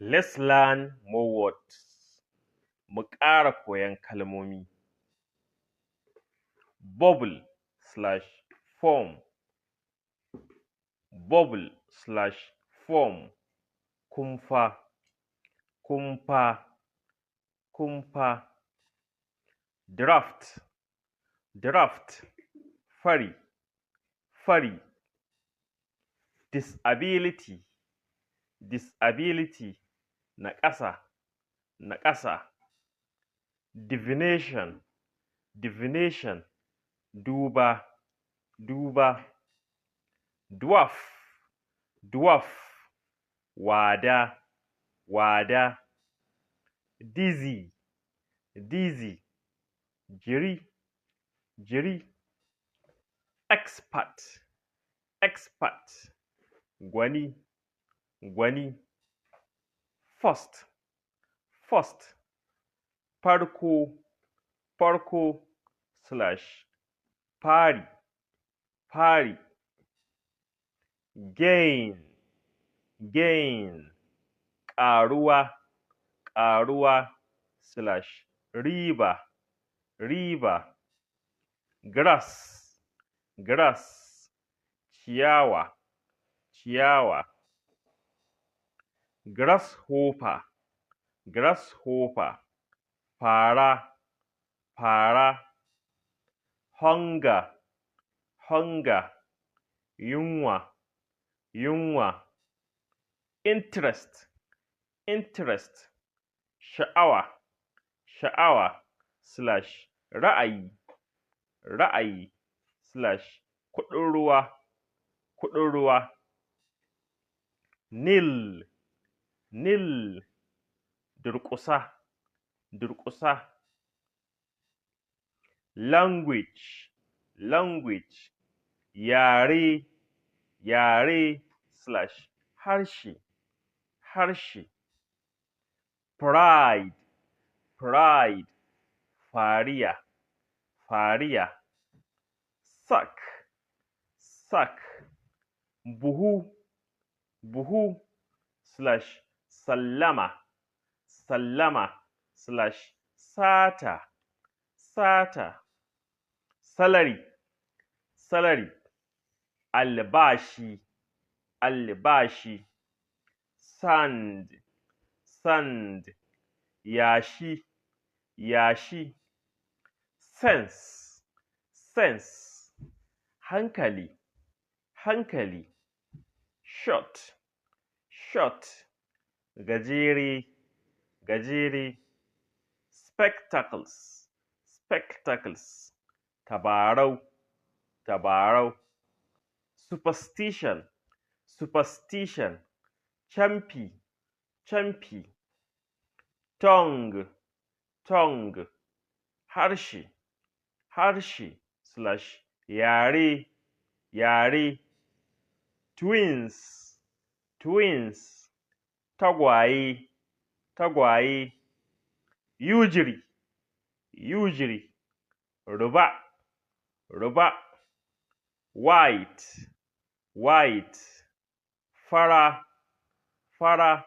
Let's learn more words. Mu ƙara koyan kalmomi. Bubble / form. Bubble / form. Kumfa, kumfa, kumfa. Draft, draft. Fari, fari. Disability, disability. Naƙasa, naƙasa. Divination, divination. Duba, duba. Dwarf, dwarf. Wada, wada. Dizzy, dizzy. Jiri, jiri. Expert, expert. Gwani, gwani. First, first. Farko, farko. / fari, fari. Gain, gain. Ƙaruwa, ƙaruwa. / riba, riba. Grass, grass. Ciyawa, ciyawa. Grasshopper, grasshopper. Fara, fara. Hunger, hunger. Yunwa, yunwa. Interest, interest. Sha'awa, sha'awa. / ra'ayi, ra'ayi. / kuɗin ruwa, kuɗin ruwa. Kneel, kneel. Durƙusa, durƙusa. Language, language. Yare, yare. / harshe, harshe. Pride, pride. Fariya, fariya. Sack, sack. Buhu, buhu. / sallama, sallama. / sata, sata. Salary, salary. Albashi, albashi. Sand, sand. Yashi, yashi. Sense, sense. Hankali, hankali. Short, short. Gajere, gajere. Spectacles, spectacles. Tabarau, tabarau. Superstition, superstition. Camfi, camfi. Tongue, tongue. Harshe, harshe. / yare, yare. Twins, twins. Tagwaye, tagwaye. Usury, usury. Ruba, ruba. White, white. Fara, fara.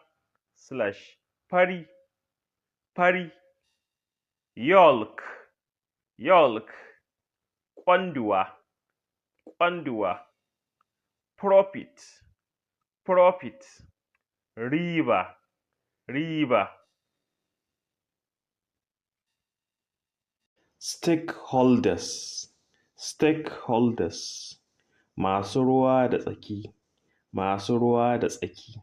/ fari, fari. Yolk, yolk. Ƙwanduwa, ƙwanduwa. Profit, profit. Riba, riba. Stakeholders, stakeholders. Masu ruwa da tsaki, masu ruwa da tsaki.